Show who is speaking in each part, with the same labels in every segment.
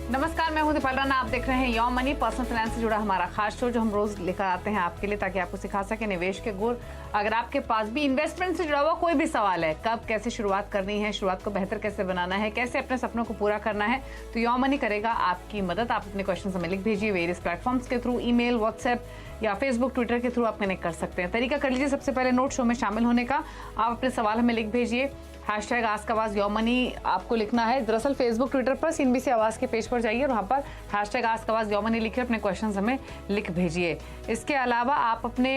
Speaker 1: नमस्कार, मैं हूं दीपाल राणा। आप देख रहे हैं योर मनी, पर्सनल फाइनेंस से जुड़ा हमारा खास शो जो हम रोज लेकर आते हैं आपके लिए, ताकि आपको सिखा सके निवेश के गुर। अगर आपके पास भी इन्वेस्टमेंट से जुड़ा हुआ कोई भी सवाल है, कब कैसे शुरुआत करनी है, शुरुआत को बेहतर कैसे बनाना है, कैसे अपने सपनों को पूरा करना है, तो योर मनी करेगा आपकी मदद। आप अपने क्वेश्चन हमें लिख भेजिए वेरियस प्लेटफॉर्म्स के थ्रू, ईमेल, व्हाट्सएप या फेसबुक, ट्विटर के थ्रू आप कनेक्ट कर सकते हैं। तरीका कर लीजिए सबसे पहले नोट शो में शामिल होने का। आप अपने सवाल हमें लिख भेजिए, हैशटैग आस्क आवाज योर मनी आपको लिखना है। दरअसल फेसबुक, ट्विटर पर सीएनबीसी आवाज के पेज पर जाइए और वहाँ पर हैशटैग आस्क आवाज योर मनी लिखिए, अपने क्वेश्चंस हमें लिख भेजिए। इसके अलावा आप अपने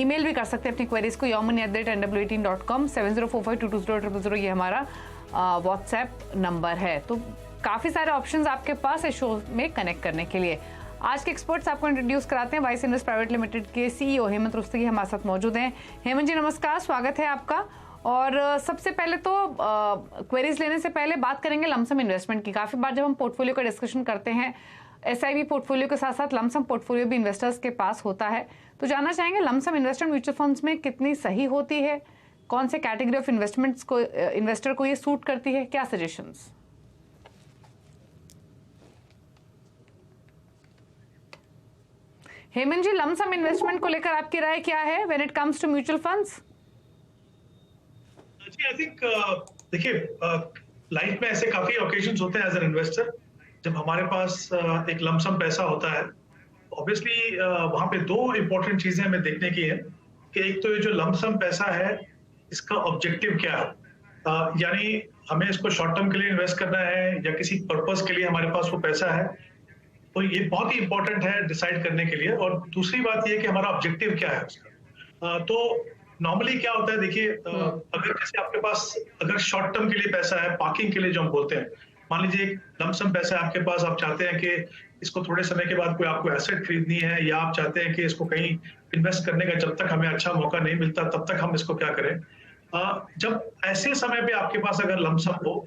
Speaker 1: ईमेल भी कर सकते हैं अपनी क्वेरीज को yourmoney@nw18.com, 7045220000 ये हमारा व्हाट्सएप नंबर है। तो काफ़ी सारे ऑप्शंस आपके पास है शो में कनेक्ट करने के लिए। आज के एक्सपर्ट्स आपको इंट्रोड्यूस कराते हैं। वाइस इन्वेस्ट प्राइवेट लिमिटेड के सीईओ हेमंत रुस्तगी हमारे साथ मौजूद हैं। हेमंत जी नमस्कार, स्वागत है आपका। और सबसे पहले तो क्वेरीज लेने से पहले बात करेंगे लमसम इन्वेस्टमेंट की। काफ़ी बार जब हम पोर्टफोलियो का डिस्कशन करते हैं, एसआईपी पोर्टफोलियो के साथ साथ लमसम पोर्टफोलियो भी इन्वेस्टर्स के पास होता है, तो जानना चाहेंगे लमसम इन्वेस्टमेंट म्यूचुअल फंड्स में कितनी सही होती है, कौन से कैटेगरी ऑफ इन्वेस्टमेंट्स को इन्वेस्टर को ये सूट करती है, क्या suggestions? Hemant ji, lump sum investment को लेकर आपकी राय क्या है when it comes to mutual funds?
Speaker 2: जी, आई थिंक देखिए, लाइफ में ऐसे काफी ओकेजन्स होते हैं एज एन इन्वेस्टर जब हमारे पास एक लमसम पैसा होता है। ऑब्वियसली वहां पे दो इंपॉर्टेंट चीजें हमें देखने की है कि एक तो ये जो लमसम पैसा है इसका ऑब्जेक्टिव क्या है, यानी हमें इसको शॉर्ट टर्म के लिए इन्वेस्ट करना है या किसी पर्पस के लिए हमारे पास वो पैसा है, तो ये बहुत ही इंपॉर्टेंट है डिसाइड करने के लिए। और दूसरी बात ये कि हमारा ऑब्जेक्टिव क्या है उसका। तो नॉर्मली क्या होता है, देखिए, अगर जैसे आपके पास अगर शॉर्ट टर्म के लिए पैसा है, पार्किंग के लिए जो हम बोलते हैं, मान लीजिए एक लमसम पैसा है आपके पास, आप चाहते हैं कि इसको थोड़े समय के बाद कोई आपको एसेट खरीदनी है या आप चाहते हैं कि इसको कहीं इन्वेस्ट करने का जब तक हमें अच्छा मौका नहीं मिलता तब तक हम इसको क्या करें। जब ऐसे समय पे आपके पास अगर लमसम हो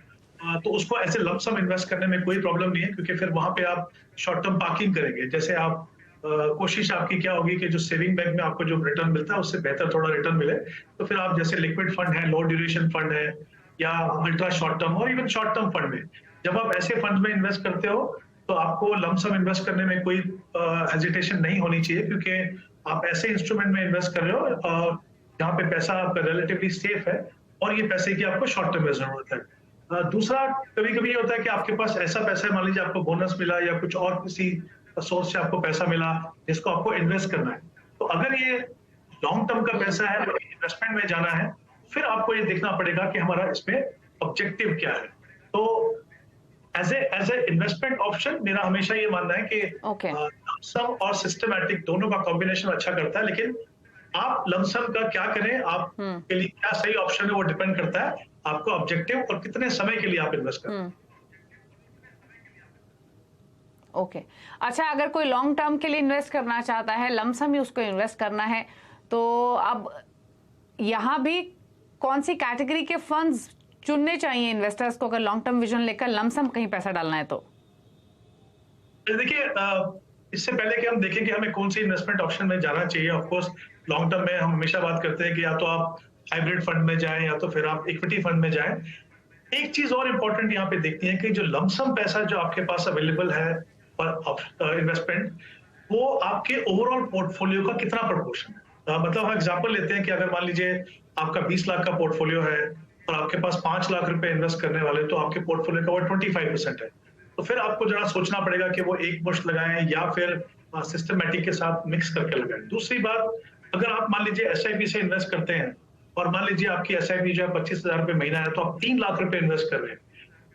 Speaker 2: तो उसको ऐसे लमसम इन्वेस्ट करने में कोई प्रॉब्लम नहीं है, क्योंकि फिर वहां पे आप शॉर्ट टर्म पार्किंग करेंगे। जैसे आप कोशिश आपकी क्या होगी कि जो सेविंग बैंक में आपको जो रिटर्न मिलता है उससे बेहतर थोड़ा रिटर्न मिले, तो फिर आप जैसे लिक्विड फंड है, लो ड्यूरेशन फंड है या अल्ट्रा शॉर्ट टर्म और इवन शॉर्ट टर्म फंड में, जब आप ऐसे फंड में इन्वेस्ट करते हो तो आपको लमसम इन्वेस्ट करने में कोई हेजिटेशन नहीं होनी चाहिए, क्योंकि आप ऐसे इंस्ट्रूमेंट में इन्वेस्ट कर रहे हो जहाँ पे पैसा आपका रिलेटिवली सेफ है और ये पैसे की आपको शॉर्ट टर्म में जरूरत है। दूसरा, कभी कभी ये होता है कि आपके पास ऐसा पैसा है, मान लीजिए आपको बोनस मिला या कुछ और किसी सोर्स से आपको पैसा मिला जिसको आपको इन्वेस्ट करना है, तो अगर ये लॉन्ग टर्म का पैसा है और इन्वेस्टमेंट में जाना है, फिर आपको ये देखना पड़ेगा कि हमारा इसमें ऑब्जेक्टिव क्या है। तो एज ए इन्वेस्टमेंट ऑप्शन मेरा हमेशा ये मानना है कि लमसम और सिस्टमैटिक दोनों का कॉम्बिनेशन अच्छा करता है, लेकिन आप लमसम का क्या करें, आप के लिए क्या सही ऑप्शन है वो डिपेंड करता है आपको ऑब्जेक्टिव और कितने समय के लिए आप इन्वेस्ट करें।
Speaker 1: ओके, अच्छा, अगर कोई लॉन्ग टर्म के लिए इन्वेस्ट करना चाहता है, लमसम ही उसको इन्वेस्ट करना है, तो अब यहाँ भी कौन सी कैटेगरी के फंड्स चुनने चाहिए इन्वेस्टर्स को अगर लॉन्ग टर्म विजन लेकर लमसम कहीं पैसा डालना है? तो
Speaker 2: देखिए, इससे पहले कि हम देखें कि हमें कौन सी इन्वेस्टमेंट ऑप्शन में जाना चाहिए, ऑफ कोर्स लॉन्ग टर्म में हम हमेशा बात करते हैं कि या तो आप हाइब्रिड फंड में जाएं या तो फिर आप इक्विटी फंड में जाएं। एक चीज और इम्पोर्टेंट यहाँ पे देखती है कि जो लमसम पैसा जो आपके पास अवेलेबल है और इन्वेस्टमेंट, वो आपके ओवरऑल पोर्टफोलियो का कितना प्रोपोर्शन है। मतलब हम एग्जांपल लेते हैं कि अगर मान लीजिए आपका 20 लाख का पोर्टफोलियो है और आपके पास 5 लाख रुपए इन्वेस्ट करने वाले, तो आपके पोर्टफोलियो का वो 25% है। तो फिर आपको जरा सोचना पड़ेगा कि वो एक मुश्त लगाएं या फिर सिस्टमैटिक के साथ मिक्स करके लगाएं। दूसरी बात, अगर आप मान लीजिए एसआईपी से इन्वेस्ट करते हैं और मान लीजिए आपकी एसआईपी जो है 25,000 रुपए महीना है, तो आप 3 लाख रुपए इन्वेस्ट कर रहे हैं,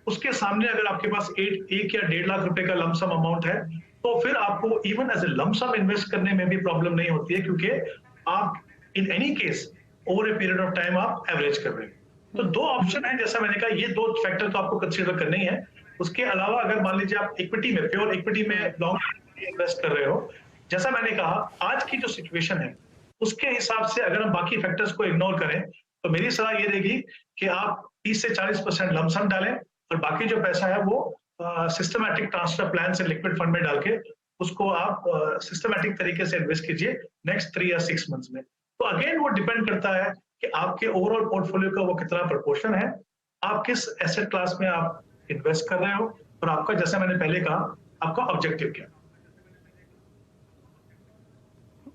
Speaker 2: उसके सामने अगर आपके पास एक या 1.5 लाख रुपए का लमसम अमाउंट है, तो फिर आपको even as a lump sum invest करने में भी प्रॉब्लम नहीं होती है, क्योंकि आप in any case over a period of time आप एवरेज कर रहे हैं। तो दो ऑप्शन है, जैसा मैंने कहा, ये दो फैक्टर तो आपको कंसीडर करने ही है। उसके अलावा अगर मान लीजिए आप इक्विटी में, प्योर इक्विटी में लॉन्ग इन्वेस्ट कर रहे हो, जैसा मैंने कहा आज की जो सिचुएशन है उसके हिसाब से अगर हम बाकी फैक्टर्स को इग्नोर करें, तो मेरी सलाह ये रहेगी कि आप 30 से 40% लमसम डालें और बाकी जो पैसा है वो सिस्टमैटिक ट्रांसफर प्लान से लिक्विड फंड में डाल के उसको आप सिस्टमैटिक तरीके से इन्वेस्ट कीजिए नेक्स्ट 3 या 6 मंथ्स में। तो अगेन वो डिपेंड करता है कि आपके ओवरऑल पोर्टफोलियो का वो कितना प्रोपोर्शन है, आप किस एसेट क्लास में आप इन्वेस्ट कर रहे हो, और आपका, जैसे मैंने पहले कहा, आपका ऑब्जेक्टिव क्या है।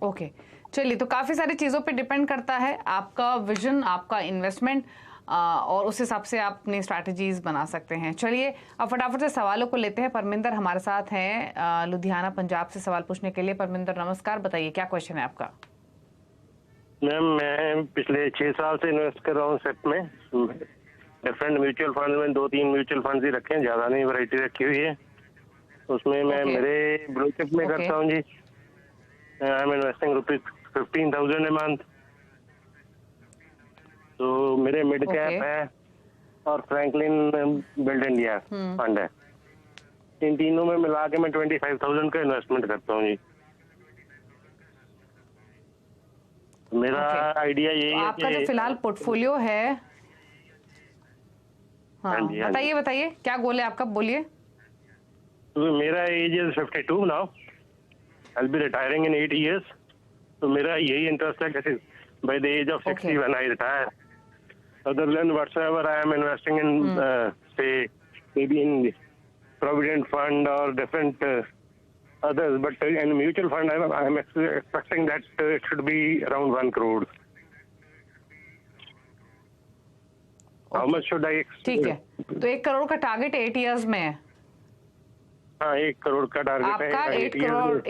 Speaker 1: ओके, चलिए, तो काफ़ी सारी चीज़ों पे डिपेंड करता है आपका विजन, आपका इन्वेस्टमेंट, और उस हिसाब से आप अपनी स्ट्रैटेजीज बना सकते हैं। चलिए, अब फटाफट से सवालों को लेते हैं। परमिंदर हमारे साथ हैं लुधियाना पंजाब से सवाल पूछने के लिए। परमिंदर नमस्कार, बताइए क्या क्वेश्चन है आपका।
Speaker 3: मैम, मैं पिछले 6 साल से इन्वेस्ट कर रहा हूँ सेट में, डिफरेंट म्यूचुअल फंड में। 2-3 म्यूचुअल फंड ही रखे हैं, ज्यादा नहीं, वैरायटी रखी हुई है। उसमें मैं मेरे ब्लू चिप में करता हूँ जी। I am investing ₹15,000 a month. तो मेरे मिड कैप है और फ्रैंकलिन बिल्ड इंडिया फंड है। इन तीनों में मिला के मैं 25,000 का इन्वेस्टमेंट करता हूँ जी। मेरा आइडिया यही है
Speaker 1: आपका जो फिलहाल पोर्टफोलियो है, हाँ बताइए बताइए क्या गोल है आपका, बोलिए।
Speaker 3: तो मेरा age is 52 now, I will be retiring in 8 years। तो मेरा यही इंटरेस्ट है कि by the age of 60 when I retire, other than whatsoever I am investing in से may be in provident fund और different others, but in mutual fund I am expecting that it should be around 1 crore. How much should I expect?
Speaker 1: ठीक है, तो 1 करोड़ का target 8 years में है।
Speaker 3: हाँ, 1 करोड़ का टारगेट है
Speaker 1: आपका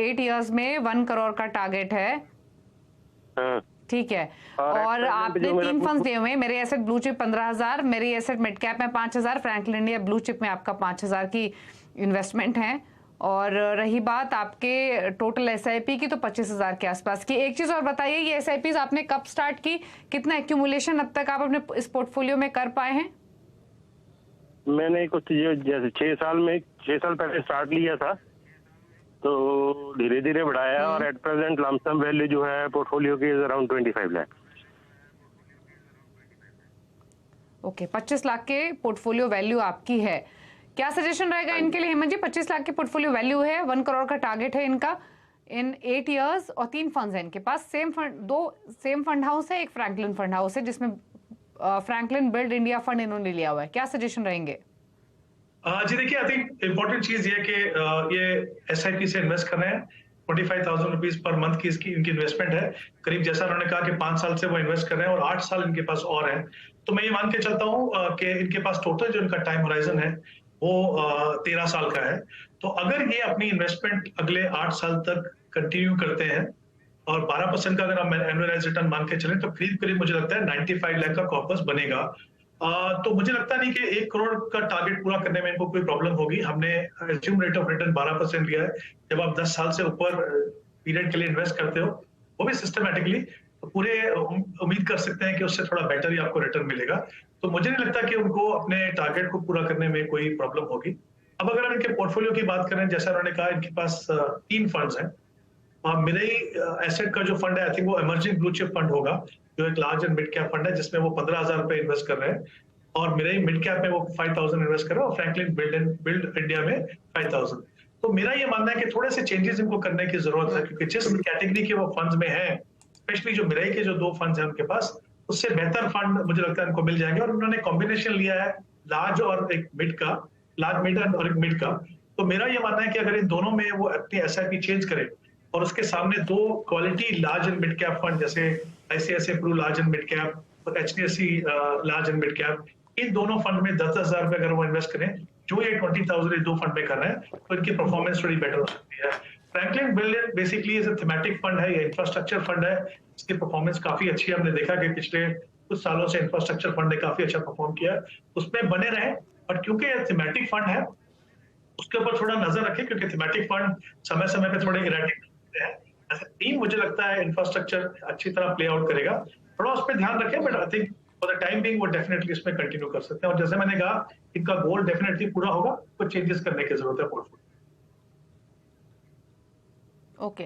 Speaker 1: 8 इयर्स में 1 करोड़ का टारगेट है।
Speaker 3: हाँ,
Speaker 1: ठीक है। और आपने 3 फंड्स दिए हुए हैं। मेरे एसेट ब्लू चिप 15,000, मेरी एसेट मिड कैप में 5,000, फ्रैंकलिन इंडिया ब्लू चिप में आपका 5,000 की इन्वेस्टमेंट है। और रही बात आपके टोटल एसआईपी की, तो 25,000 के आसपास की। एक चीज और बताइए, ये एसआईपी आपने कब स्टार्ट की, कितना एक्यूमुलेशन अब तक आप अपने इस पोर्टफोलियो में कर पाए हैं?
Speaker 3: मैंने कुछ जैसे 6 साल पहले स्टार्ट लिया था, तो धीरे धीरे बढ़ाया और एट प्रेजेंट लमसम वैल्यू जो है पोर्टफोलियो की अराउंड 25 लाख।
Speaker 1: ओके, 25 लाख के पोर्टफोलियो वैल्यू आपकी है। क्या सजेशन रहेगा इनके लिए हेमंत जी? 25 लाख की पोर्टफोलियो वैल्यू है, 1 करोड़ का टारगेट है इनका इन 8 इयर्स, और 3 फंड्स हैं इनके पास। दो सेम फंड हाउस है, एक फ्रैंकलिन फंड हाउस है जिसमें फ्रैंकलिन बिल्ड इंडिया फंड इन्होंने लिया हुआ है। क्या सजेशन रहेंगे?
Speaker 2: जी देखिए, आई थिंक इम्पोर्टेंट चीज ये कि ये एसआईपी से इन्वेस्ट कर रहे हैं। 25,000 रुपीज पर मंथ की इसकी इनकी इन्वेस्टमेंट है। करीब जैसा उन्होंने कहा कि 5 साल से वो इन्वेस्ट कर रहे हैं और 8 साल इनके पास और है। तो मैं ये मान के चलता हूँ कि इनके पास टोटल जो इनका टाइम होराइजन है वो 13 साल का है। तो अगर ये अपनी इन्वेस्टमेंट अगले 8 साल तक कंटिन्यू करते हैं और 12% का अगर हम एनुअलाइज रिटर्न मान के चलें, तो करीब करीब मुझे लगता है 95 लाख का कॉर्पस बनेगा। तो मुझे लगता नहीं कि 1 करोड़ का टारगेट पूरा करने में इनको कोई प्रॉब्लम होगी। हमने एज्यूम रेट ऑफ रिटर्न 12% लिया है। जब आप 10 साल से ऊपर पीरियड के लिए इन्वेस्ट करते हो, वो भी सिस्टमेटिकली, तो पूरे उम्मीद कर सकते हैं कि उससे थोड़ा बेटर ही आपको रिटर्न मिलेगा। तो मुझे नहीं लगता कि उनको अपने टारगेट को पूरा करने में कोई प्रॉब्लम होगी। अब अगर हम इनके पोर्टफोलियो की बात करें, जैसा उन्होंने कहा इनके पास 3 फंड्स हैं। मेरे एसेट का जो फंड है, आई थिंक वो इमर्जिंग ब्लू चिप फंड होगा, जो एक large and mid cap fund है, जिसमें वो 15,000 रुपए इन्वेस्ट कर रहे हैं। और मेरे मिड कैप में वो 5,000 इन्वेस्ट कर रहे हैं, और फ्रैंकलिन बिल्ड इंडिया में 5,000। तो मेरा ये मानना है कि थोड़े से चेंजेस इनको करने की जरूरत है, क्योंकि जिस कैटेगरी के वो फंड्स में है, स्पेशली जो मेरे के जो 2 फंड्स हैं उनके पास, उससे बेहतर फंड मुझे लगता है इनको मिल जाएंगे। और उन्होंने कॉम्बिनेशन लिया है लार्ज और एक मिड का, लार्ज मिड और एक मिड का। तो मेरा ये मानना है कि अगर इन दोनों में वो अपनी एसआईपी चेंज करें और उसके सामने 2 quality large and mid cap fund, जैसे ICICI pru large and mid cap और HDFC large and mid cap, इन दोनों फंड में 10,000 रुपए अगर वो इन्वेस्ट करें, जो ये 20,000 ये 2 फंड में कर रहे हैं, तो इनकी परफॉर्मेंस थोड़ी बेटर हो सकती है। Franklin build basically is a thematic fund है, ये इंफ्रास्ट्रक्चर फंड है। इसकी परफॉर्मेंस काफी अच्छी है। हमने देखा कि पिछले कुछ सालों से इंफ्रास्ट्रक्चर फंड ने काफी अच्छा परफॉर्म किया, उसमें बने रहे। और क्योंकि ये थीमेटिक फंड है, उसके ऊपर थोड़ा नजर रखें, क्योंकि थीमेटिक फंड समय समय पे थोड़े इरेटिक होते हैं। ऐसे टीम मुझे लगता है इंफ्रास्ट्रक्चर अच्छी तरह प्ले आउट करेगा, थोड़ा उस पर ध्यान रखें। But I think for the time being वो डेफिनेटली इसमें कंटिन्यू कर सकते हैं। और जैसे मैंने कहा, इनका गोल डेफिनेटली पूरा होगा, कुछ चेंजेस करने की जरूरत है पोर्टफोलियो।
Speaker 1: ओके,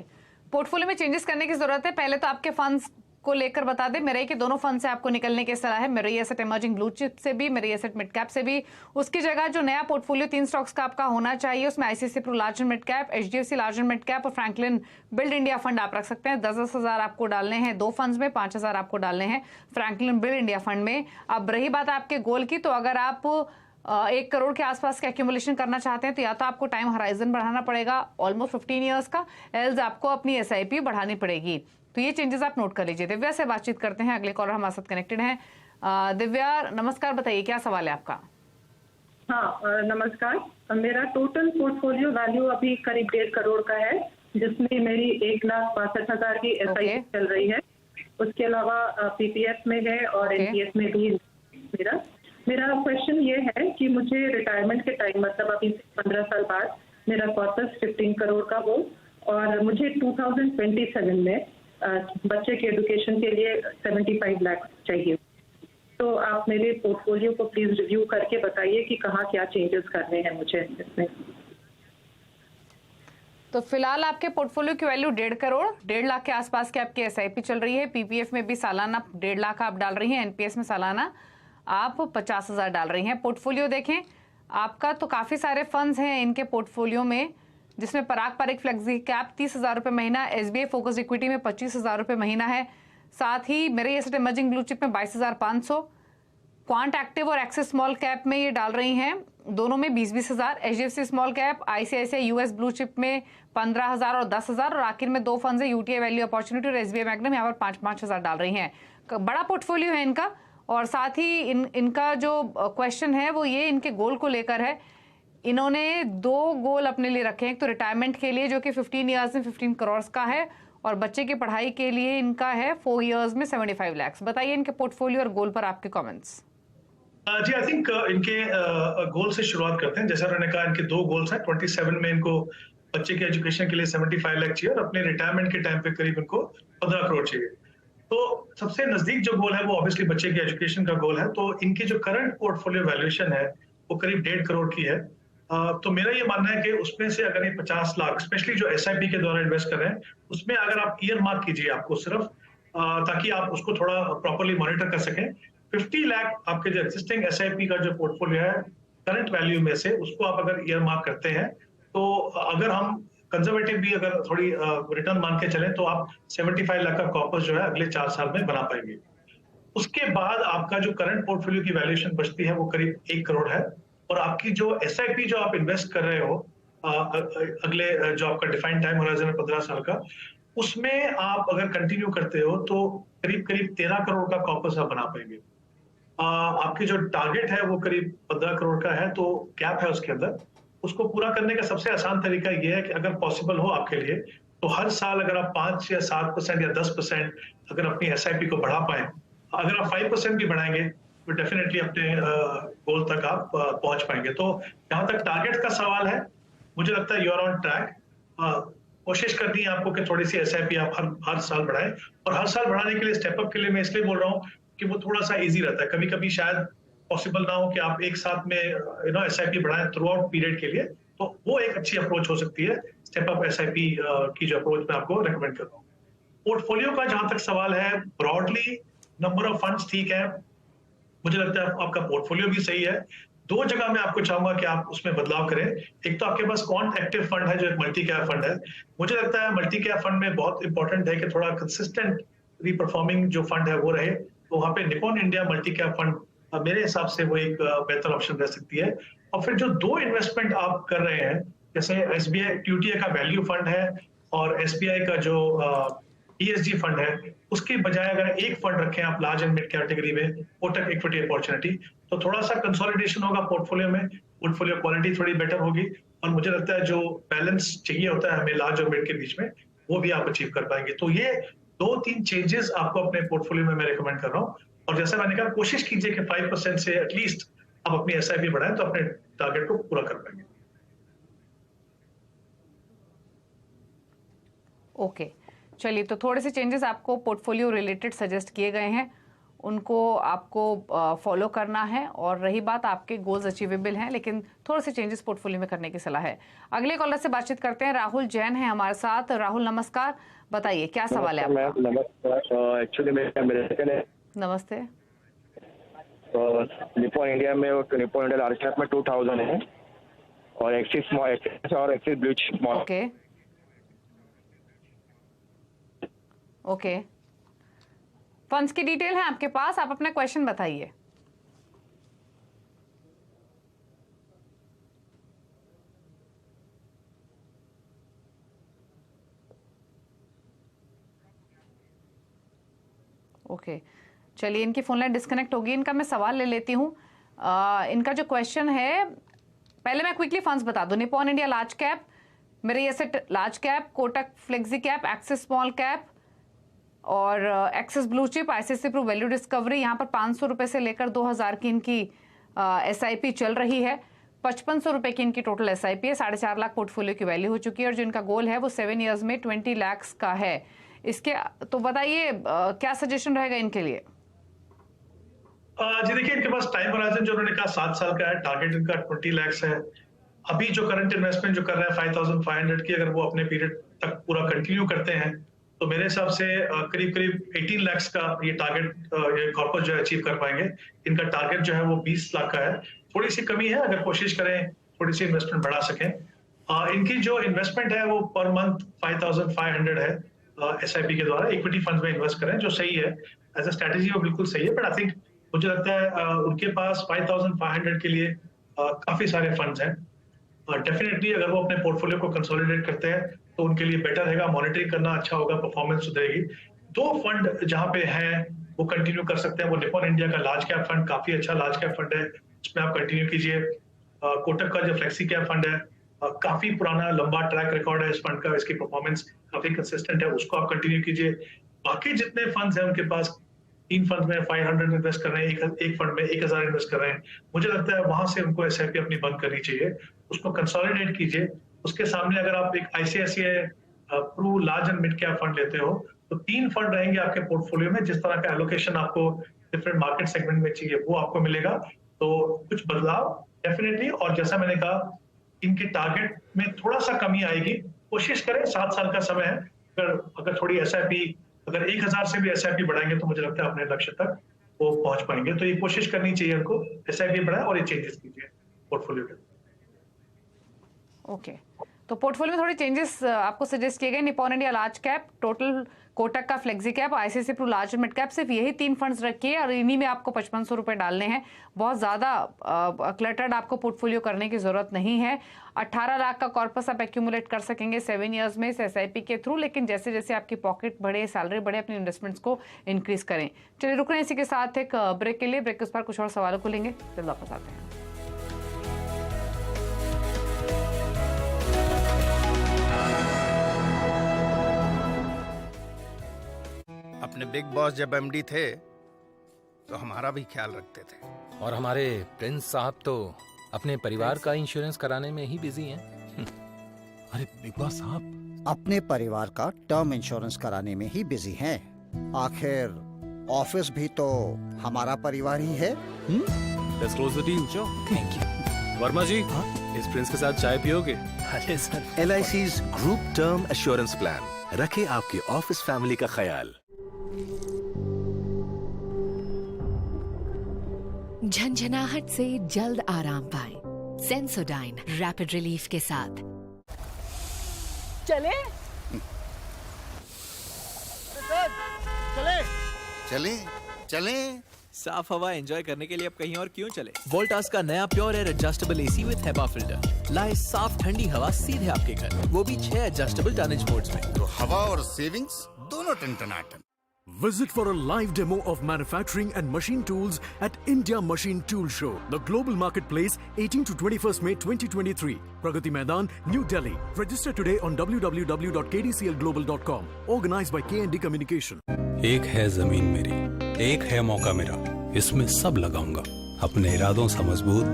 Speaker 1: पोर्टफोलियो में चेंजेस करने की जरूरत है। पहले तो आपके फंड्स को लेकर बता दें, मेरे के दोनों फंड से आपको निकलने की सलाह है। मेरी एसेट इमर्जिंग ब्लू चिप से भी, मेरी एसेट मिड कैप से भी। उसकी जगह जो नया पोर्टफोलियो 3 स्टॉक्स का आपका होना चाहिए, उसमें ICICI pru large and mid cap, HDFC large and mid cap और फ्रैंकलिन बिल्ड इंडिया फंड आप रख सकते हैं। 10,000 आपको डालने हैं 2 फंड्स में, 5,000 आपको डालने हैं फ्रैंकलिन बिल्ड इंडिया फंड में। अब रही बात आपके गोल की, तो अगर आप 1 करोड़ के आसपास का एक्यूमुलेशन करना चाहते हैं तो या तो आपको टाइम हराइजन बढ़ाना पड़ेगा ऑलमोस्ट 15 ईयर्स का, एल्स आपको अपनी SIP बढ़ानी पड़ेगी। तो ये चेंजेस आप नोट कर लीजिए। दिव्या से बातचीत करते हैं, अगले कॉलर हमारे साथ कनेक्टेड हैं। दिव्या नमस्कार, बताइए क्या सवाल है आपका?
Speaker 4: हाँ नमस्कार। मेरा टोटल पोर्टफोलियो वैल्यू अभी करीब 1.5 करोड़ का है, जिसमें मेरी 1,62,000 की SIP चल रही है। उसके अलावा PPF में है और NPS में भी मेरा क्वेश्चन ये है कि मुझे रिटायरमेंट के टाइम, मतलब अभी 15 साल बाद मेरा कॉर्पस 15 करोड़ का हो और मुझे 2027 में बच्चे के एजुकेशन के लिए 75 लाख चाहिए। तो आप मेरे पोर्टफोलियो को प्लीज रिव्यू करके बताइए कि कहाँ क्या चेंजेस करने हैं मुझे इसमें।
Speaker 1: तो फिलहाल आपके पोर्टफोलियो की वैल्यू 1.5 करोड़, 1.5 लाख के आसपास की आपकी SIP चल रही है। PPF में भी सालाना 1.5 लाख आप डाल रही हैं, NPS में सालाना आप 50,000 डाल रही हैं। पोर्टफोलियो देखें आपका तो काफ़ी सारे फंड्स हैं इनके पोर्टफोलियो में, जिसमें पराग पारिक फ्लेक्सी कैप 30,000 रुपये महीना, SBI फोकस इक्विटी में 25,000 रुपये महीना है। साथ ही मेरे एसेट इमर्जिंग ब्लू चिप में 22,500, क्वांट एक्टिव और एक्सिस स्मॉल कैप में ये डाल रही हैं, दोनों में 20,000, HDFC small cap, ICICI US blue chip में 15,000 और 10,000, और आखिर में 2 फंड्स है UTI वैल्यू अपॉर्चुनिटी और SBI मैग्नम, यहाँ पर 5,000 डाल रही हैं। बड़ा पोर्टफोलियो है इनका। और साथ ही इनका जो क्वेश्चन है वो ये इनके गोल को लेकर है। इन्होंने 2 गोल अपने लिए रखे हैं, एक तो रिटायरमेंट के लिए जो कि 15 ईयर्स में 15 करोड़ का है, और बच्चे की पढ़ाई के लिए इनका है 4 ईयर्स में 75 लाख। बताइए इनके पोर्टफोलियो और गोल पर आपके कमेंट्स।
Speaker 2: जी आई थिंक इनके गोल से शुरुआत करते हैं। जैसा उन्होंने कहा इनके 2 गोल्स हैं। 27 में इनको बच्चे के एजुकेशन के लिए 75 लाख चाहिए और अपने रिटायरमेंट के टाइम पे करीब इनको 15 करोड़ चाहिए। तो सबसे नजदीक जो गोल है वो ऑब्वियसली बच्चे के एजुकेशन का गोल है। तो इनकी जो करंट पोर्टफोलियो वैल्यूएशन है वो करीब 1.5 करोड़ की है। तो मेरा ये मानना है कि उसमें से अगर ये 50 लाख स्पेशली जो SIP के द्वारा इन्वेस्ट कर रहे हैं उसमें अगर आप ईयर मार्क कीजिए आपको सिर्फ, ताकि आप उसको थोड़ा प्रॉपरली मॉनिटर कर सकें। 50 लाख आपके जो एक्जिस्टिंग SIP का जो पोर्टफोलियो है करंट वैल्यू में से, उसको आप अगर ईयर मार्क करते हैं तो अगर हम कंजर्वेटिव भी अगर थोड़ी रिटर्न मान के चलें तो आप 75 लाख का कॉर्पस जो है अगले 4 साल में बना पाएंगे। उसके बाद आपका जो करंट पोर्टफोलियो की वैल्यूएशन बचती है वो करीब 1 करोड़ है, और आपकी जो SIP जो आप इन्वेस्ट कर रहे हो अगले जो आपका डिफाइंड टाइम होराइजन है 15 साल का, उसमें आप अगर कंटिन्यू करते हो तो करीब 13 करोड़ का कॉर्पस आप बना पाएंगे। आपकी जो टारगेट है वो करीब 15 करोड़ का है, तो गैप है उसके अंदर। उसको पूरा करने का सबसे आसान तरीका ये है कि अगर पॉसिबल हो आपके लिए तो हर साल अगर आप 5 या 7% या 10% अगर अपनी SIP को बढ़ा पाए, अगर आप 5% भी बढ़ाएंगे तो डेफिनेटली अपने गोल तक आप पहुंच पाएंगे। तो जहां तक टारगेट का सवाल है, मुझे लगता है यू आर ऑन ट्रैक। कोशिश करनी है आपको कि थोड़ी सी SIP आप हर साल बढ़ाएं, और हर साल बढ़ाने के लिए स्टेप अप के लिए मैं इसलिए बोल रहा हूँ कि वो थोड़ा सा इजी रहता है। कभी कभी शायद पॉसिबल ना हो कि आप एक साथ में SIP बढ़ाएं थ्रू आउट पीरियड के लिए, तो वो एक अच्छी अप्रोच हो सकती है। स्टेप अप SIP की जो अप्रोच मैं आपको रेकमेंड कर रहा हूँ। पोर्टफोलियो का जहां तक सवाल है, ब्रॉडली नंबर ऑफ फंड्स ठीक है, मुझे लगता है आपका पोर्टफोलियो भी सही है। 2 जगह मैं आपको चाहूंगा कि आप उसमें बदलाव करें। एक तो आपके पास क्वांट एक्टिव फंड है जो एक मल्टी कैप फंड है। मुझे लगता है मल्टी कैप फंड में बहुत इंपॉर्टेंट है कि थोड़ा कंसिस्टेंट परफॉर्मिंग जो फंड है वो रहे। तो वहां पे Nippon India multi cap fund मेरे हिसाब से वो एक बेहतर ऑप्शन रह सकती है। और फिर जो 2 इन्वेस्टमेंट आप कर रहे हैं, जैसे SBI QTI का वैल्यू फंड है और SBI का जो ESG फंड है, उसके बजाय अगर एक फंड रखें आप लार्ज एंड मिड कैटेगरी में, कोटक इक्विटी अपॉर्चुनिटी, तो थोड़ा सा कंसोलिडेशन होगा पोर्टफोलियो में, पोर्टफोलियो क्वालिटी थोड़ी बेटर होगी, और मुझे लगता है जो बैलेंस चाहिए होता है हमें लार्ज और मिड के बीच में, वो भी आप अचीव कर पाएंगे। तो ये 2-3 चेंजेस आपको अपने पोर्टफोलियो में मैं रिकमेंड कर रहा हूँ। और जैसा मैंने कहा, कोशिश कीजिए कि 5% से एटलीस्ट आप अपनी SIP बढ़ाएं तो अपने टारगेट को पूरा कर पाएंगे।
Speaker 1: ओके, चलिए, तो थोड़े से चेंजेस आपको पोर्टफोलियो रिलेटेड सजेस्ट किए गए हैं, उनको आपको फॉलो करना है। और रही बात आपके गोल्स अचीवेबल हैं, लेकिन थोड़े से चेंजेस पोर्टफोलियो में करने की सलाह है। अगले कॉलर से बातचीत करते हैं। राहुल जैन है हमारे साथ। राहुल नमस्कार, बताइए क्या सवाल है आपका?
Speaker 5: नमस्कार, एक्चुअली मेरा अमेरिकन है।
Speaker 1: नमस्ते।
Speaker 5: तो निपॉन इंडिया में, निपॉन इंडिया लार्ज कैप में 2000 है, और एक्सिस स्मॉल और Axis blue chip.
Speaker 1: Okay okay, funds की डिटेल है आपके पास, आप अपना क्वेश्चन बताइए। ओके, चलिए इनकी फोन लाइन डिस्कनेक्ट होगी, इनका मैं सवाल ले लेती हूँ। इनका जो क्वेश्चन है, पहले मैं क्विकली फंड्स बता दूं। Nippon India large cap, Mirae asset large cap, Kotak flexi cap, Axis small cap और Axis blue chip, ICICI pru value discovery. यहाँ पर 500 रुपए से लेकर 2000 की इनकी SIP चल रही है। 5500 रुपए की इनकी टोटल SIP है। 4.5 लाख पोर्टफोलियो की वैल्यू हो चुकी है और जो इनका गोल है वो 7 ईयर्स में 20 लाख का है। इसके तो बताइए क्या सजेशन रहेगा इनके लिए?
Speaker 2: जी देखिए, इनके पास टाइम होराइजन जो उन्होंने कहा 7 साल का है, टारगेट इनका 20 लाख है। अभी जो करंट इन्वेस्टमेंट जो कर रहे हैं 5500 की, अगर वो अपने पीरियड तक पूरा कंटिन्यू करते हैं तो मेरे हिसाब से करीब करीब 18 लाख का ये टारगेट कॉर्पस जो है अचीव कर पाएंगे। इनका टारगेट जो है वो 20 लाख का है। थोड़ी सी कमी है, अगर कोशिश करें थोड़ी सी इन्वेस्टमेंट बढ़ा सकें। इनकी जो इन्वेस्टमेंट है वो पर मंथ 5500 है SIP के द्वारा। इक्विटी फंड में इन्वेस्ट करें जो सही है, एज अ स्ट्रेटेजी वो बिल्कुल सही है। बट आई थिंक मुझे लगता है उनके पास 5500 के लिए काफी सारे फंड्स हैं। डेफिनेटली अगर वो अपने पोर्टफोलियो को कंसोलिडेट करते हैं तो उनके लिए बेटर रहेगा, मॉनिटरिंग करना अच्छा होगा, परफॉर्मेंस सुधरेगी। 2 फंड जहां पे हैं वो कंटिन्यू कर सकते हैं। वो निपॉन इंडिया का लार्ज कैप फंड काफी अच्छा लार्ज कैप फंड है, उसमें आप कंटिन्यू कीजिए। कोटक का जो फ्लेक्सी कैप फंड है काफी पुराना लंबा ट्रैक रिकॉर्ड है इस फंड का, इसकी परफॉर्मेंस काफी कंसिस्टेंट है, उसको आप कंटिन्यू कीजिए। बाकी जितने फंड्स हैं उनके पास 3 फंड में 500 इन्वेस्ट कर रहे हैं, एक फंड में 1000 इन्वेस्ट कर रहे हैं। मुझे लगता है वहां से उनको SIP अपनी बंद करनी चाहिए, उसको कंसोलिडेट कीजिए। उसके सामने अगर आप एक ICICI pru large and mid cap fund लेते हो तो 3 फंड रहेंगे आपके पोर्टफोलियो में। जिस तरह का एलोकेशन आपको डिफरेंट मार्केट सेगमेंट में चाहिए वो आपको मिलेगा। तो कुछ बदलाव डेफिनेटली, और जैसा मैंने कहा इनके टारगेट में थोड़ा सा कमी आएगी। कोशिश करें, 7 साल का समय है। अगर थोड़ी SIP, अगर 1000 से भी SIP बढ़ाएंगे तो मुझे लगता है अपने लक्ष्य तक वो पहुंच पाएंगे। तो ये कोशिश करनी चाहिए उनको, SIP बढ़ाए और ये चेंजेस कीजिए पोर्टफोलियो के।
Speaker 1: ओके, तो पोर्टफोलियो में थोड़े चेंजेस आपको सजेस्ट किए गए। Nippon India large cap, total Kotak का flexi cap, ICICI pru large mid cap, सिर्फ यही 3 फंड्स रखिए और इन्हीं में आपको 5500 रुपए डालने हैं। बहुत ज्यादा क्लटर्ड आपको पोर्टफोलियो करने की जरूरत नहीं है। 18 लाख का कॉर्पस आप एक्यूमुलेट कर सकेंगे 7 ईयर्स में इस SIP के थ्रू, लेकिन जैसे जैसे आपकी पॉकेट बढ़े, सैलरी बढ़े, अपने इन्वेस्टमेंट्स को इंक्रीज करें। चलिए रुक रहे हैं इसी के साथ एक ब्रेक के लिए। ब्रेक के उस पर कुछ और सवालों को लेंगे, फिर वापस आते हैं।
Speaker 6: अपने बिग बॉस जब MD थे तो हमारा भी ख्याल रखते थे,
Speaker 7: और हमारे प्रिंस साहब तो अपने परिवार का इंश्योरेंस कराने में ही बिजी हैं।
Speaker 8: अरे बिग बॉस साहब
Speaker 9: अपने परिवार का टर्म इंश्योरेंस कराने में ही बिजी हैं। आखिर ऑफिस भी तो हमारा परिवार ही है।
Speaker 8: Let's close the deal.
Speaker 7: Thank you.
Speaker 8: Verma ji, इस प्रिंस के साथ चाय पियोगे?
Speaker 7: अरे sir,
Speaker 10: LIC's group term assurance plan, रखे आपके ऑफिस फैमिली का ख्याल।
Speaker 11: झंझनाहट से जल्द आराम पाएं सेंसोडाइन रैपिड रिलीफ के साथ।
Speaker 12: चले
Speaker 10: चले चले
Speaker 13: साफ हवा एंजॉय करने के लिए अब कहीं और क्यों चले? वोल्टास का नया pure air adjustable AC with HEPA filter लाए साफ ठंडी हवा सीधे आपके घर, वो भी 6 एडजस्टेबल टनेज मोड्स में।
Speaker 10: तो हवा और सेविंग्स दोनों टन-टनाटन।
Speaker 8: Visit for a live demo of manufacturing and machine tools at India Machine Tool Show, the global marketplace, 18 to 21st May 2023, Pragati Maidan, New Delhi. Register today on www.kdclglobal.com. Organized by K&D Communication.
Speaker 14: एक है जमीन मेरी, एक है मौका मेरा, इसमें सब लगाऊंगा, अपने इरादों से मजबूत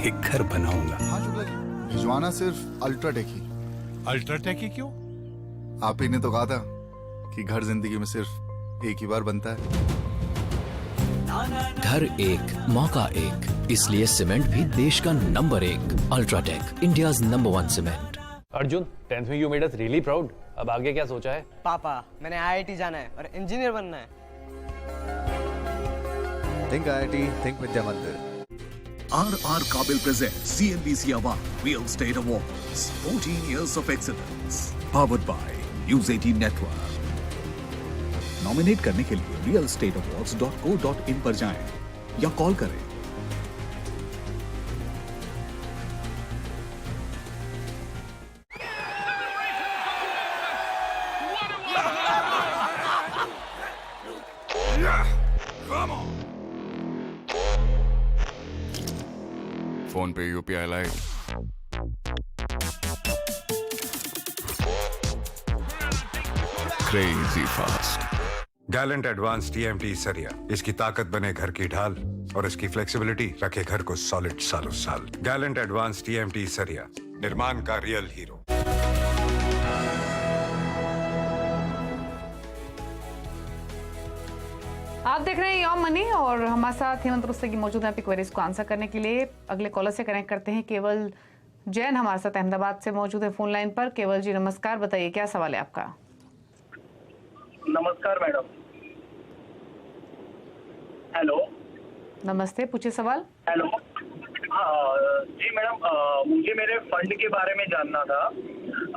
Speaker 14: एक घर बनाऊंगा।
Speaker 15: हाँ शुक्ला जी, भिजवाना सिर्फ अल्ट्राटेक ही।
Speaker 14: अल्ट्राटेक ही क्यों?
Speaker 15: आप ही ने तो कहा था कि घर जिंदगी में सिर्फ एक ही बार बनता है।
Speaker 7: घर एक मौका एक, इसलिए सीमेंट भी देश का number 1। UltraTech, India's number 1 cement.
Speaker 16: Arjun, 10th में you made us really proud. अब आगे क्या सोचा है?
Speaker 12: पापा, मैंने IIT जाना है और इंजीनियर बनना है।
Speaker 17: Think IIT, think Vidya Mandir.
Speaker 18: RR Kabil presents CNBC Award Real Estate Awards 14 years of excellence powered by News 18 Network। Nominate करने के लिए realestateawards.co.in पर जाएं या कॉल करें।
Speaker 15: फोन पे UPI light. Crazy fast.
Speaker 19: Gallant advance TMT सरिया, इसकी ताकत बने घर की ढाल और इसकी फ्लेक्सिबिलिटी रखे घर को सॉलिड सालों साल। गैलेंट एडवांस TMT सरिया, निर्माण का रियल हीरो।
Speaker 1: आप देख रहे हैं यॉम मनी और हमारे साथ हेमंत रुस्तगी मौजूद हैं क्वेरीज को आंसर करने के लिए। अगले कॉलर से कनेक्ट करते हैं। केवल जैन हमारे साथ अहमदाबाद से मौजूद है फोन लाइन पर। केवल जी नमस्कार, बताइए क्या सवाल है आपका?
Speaker 20: नमस्कार मैडम। हेलो,
Speaker 1: नमस्ते, पूछिए सवाल।
Speaker 20: हेलो। जी मैडम, मुझे मेरे फंड के बारे में जानना था।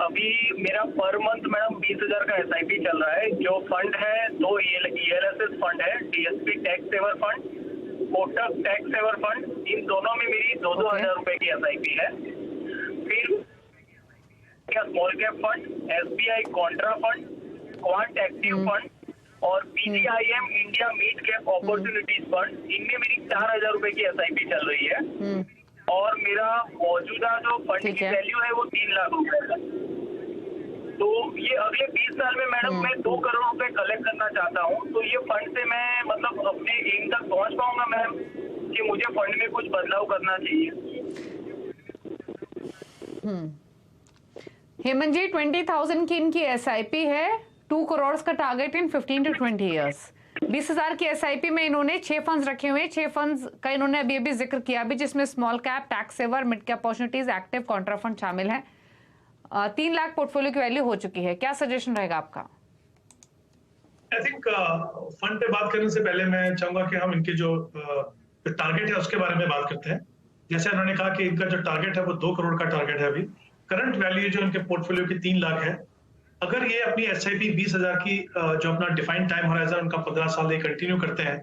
Speaker 20: अभी मेरा पर मंथ मैडम 20,000 का SIP चल रहा है। जो फंड है 2 ELSS फंड है, DSP tax saver fund, Kotak tax saver fund, इन दोनों में मेरी 2-2 हजार रुपए की SIP है। फिर small cap fund, SBI Contra fund, quant active fund और PGIM India mid cap opportunities fund, इनमें मेरी 4,000 रुपए की SIP चल रही है। और मेरा मौजूदा जो फंड की वैल्यू है वो 3 लाख रुपए है। तो ये अगले 20 साल में मैडम मैं 2 करोड़ रुपए कलेक्ट करना चाहता हूँ। तो ये फंड से मैं मतलब अपने एम तक पहुँच पाऊंगा मैम, कि मुझे फंड में कुछ बदलाव करना चाहिए?
Speaker 1: हेमंत जी, 20,000 की इनकी SIP है, 2 करोड़ का टारगेट इन 15 to 20 ईयर्स। 20,000 की SIP में इन्होंने 6 फंड्स रखे हुए हैं। 6 फंड्स का इन्होंने अभी जिक्र किया भी, जिसमें small cap, tax saver, mid cap opportunities, active, contra fund शामिल है। 3 लाख पोर्टफोलियो की वैल्यू हो चुकी है। क्या सजेशन रहेगा आपका?
Speaker 2: आई थिंक फंड पे बात करने से पहले मैं चाहूंगा कि हम इनके जो टारगेट है उसके बारे में बात करते हैं। जैसे उन्होंने कहा कि इनका जो टारगेट है वो 2 करोड़ का टारगेट है। अभी करंट वैल्यू जो इनके पोर्टफोलियो की 3 लाख है। अगर ये अपनी SIP 20,000 की जो अपना डिफाइंड टाइम होराइजन उनका 15 साल ये कंटिन्यू करते हैं,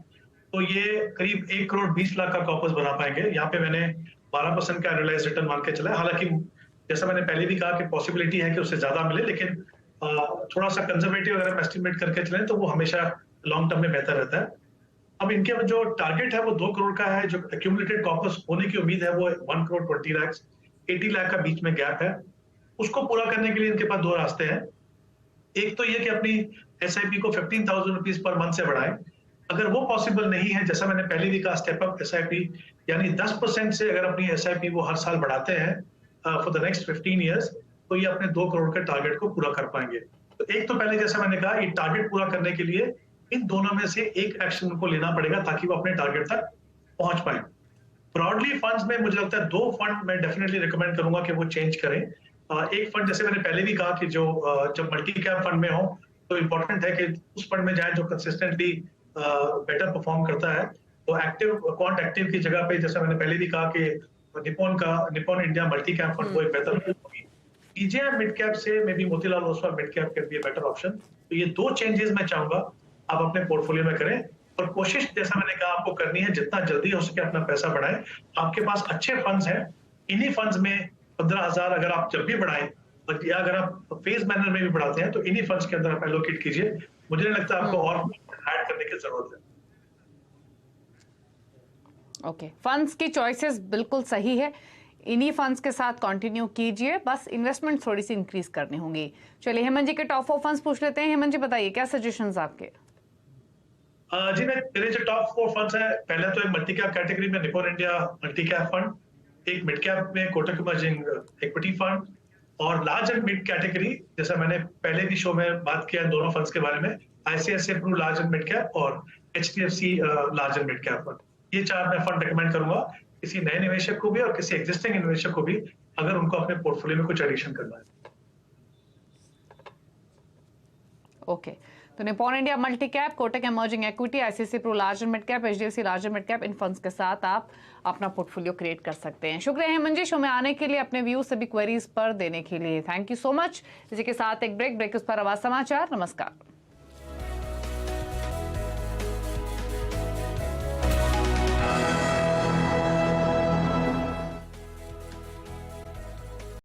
Speaker 2: तो ये करीब 1 करोड़ 20 लाख का कॉर्पस बना पाएंगे। यहाँ पे मैंने 12% का एनालाइज रिटर्न मान के चला है। हालांकि जैसा मैंने पहले भी कहा कि पॉसिबिलिटी है कि उससे ज्यादा मिले, लेकिन थोड़ा सा कंजर्वेटिव अगर हम एस्टिमेट करके चलें तो वो हमेशा लॉन्ग टर्म में बेहतर रहता है। अब इनके जो टारगेट है वो 2 करोड़ का है। जो एक्यूमुलेटेड कॉर्पस होने की उम्मीद है वो 1 करोड़ 20 लाख, 80 लाख का बीच में गैप है। उसको पूरा करने के लिए इनके पास 2 रास्ते हैं। एक तो ये कि अपनी SIP को 15,000 रुपीज पर मंथ से बढ़ाएं। अगर वो पॉसिबल नहीं है, जैसा मैंने पहले भी कहा, स्टेप अप SIP यानी 10% से अगर अपनी SIP वो हर साल बढ़ाते हैं फॉर द नेक्स्ट 15 ईयर्स, तो ये अपने 2 करोड़ के टारगेट को पूरा कर पाएंगे। तो एक तो पहले जैसा मैंने कहा, ये टारगेट पूरा करने के लिए इन दोनों में से एक एक्शन उनको लेना पड़ेगा ताकि वो अपने टारगेट तक पहुंच पाए। ब्रॉडली फंड्स में मुझे लगता है 2 फंड मैं डेफिनेटली रिकमेंड करूंगा कि वो चेंज करें। एक फंड जैसे मैंने पहले भी कहा कि जो जब मल्टी कैप फंड में हो तो इम्पोर्टेंट है कि उस फंड में जाए जो कंसिस्टेंटली बेटर परफॉर्म करता है। तो एक्टिव क्वांट एक्टिव की जगह पे जैसे मैंने पहले भी कहा कि Nippon India multi cap fund वो एक बेहतर होगी। PGI मिड कैप से may B Motilal Oswal mid cap can be a better option. तो ये 2 चेंजेस मैं चाहूंगा आप अपने पोर्टफोलियो में करें और कोशिश जैसा मैंने कहा आपको करनी है जितना जल्दी हो सके अपना पैसा बढ़ाएं। आपके पास अच्छे फंड्स हैं, इन्हीं फंड्स में 15,000 अगर आप जब भी बढ़ाएं या अगर आप फेज मैनर में भी बढ़ाते हैं तो इन्हीं फंड्स के अंदर आप एलोकेट कीजिए। मुझे नहीं लगता आपको और ऐड करने की जरूरत है।
Speaker 1: ओके, फंड्स की चॉइसेस बिल्कुल सही है, इन्हीं फंड्स के साथ कंटिन्यू कीजिए, बस इन्वेस्टमेंट थोड़ी सी इंक्रीज करनी होंगी। चलिए हेमंत जी के टॉप 4 फंड्स पूछ लेते हैं। हेमंत जी बताइए क्या सजेशंस आपके?
Speaker 2: जी मेरे जो टॉप 4 फंड्स हैं, पहले तो एक मल्टी कैप कैटेगरी में Nippon India multi cap fund, एक मिड कैप में कोटक इमर्जिंग इक्विटी फंड और लार्ज एंड मिड कैटेगरी जैसा मैंने पहले भी शो में बात किया दोनों फंड्स के बारे में, ICICI pru large and mid cap और HDFC large and mid cap fund. ये 4 मैं फंड रिकमेंड करूंगा किसी नए निवेशक को भी और किसी एग्जिस्टिंग निवेशक को भी अगर उनको अपने पोर्टफोलियो में कुछ एडिशन करना है।
Speaker 1: ओके, तो Nippon India multi cap, Kotak emerging equity, ICICI pru large and mid cap, HDFC large and mid cap, इन फंड्स के साथ आप अपना पोर्टफोलियो क्रिएट कर सकते हैं। शुक्रिया हेमंत जी शो में आने के लिए, अपने व्यूज सभी क्वेरीज पर देने के लिए। Thank you so much. इसी के साथ एक ब्रेक उस पर आवाज समाचार। नमस्कार।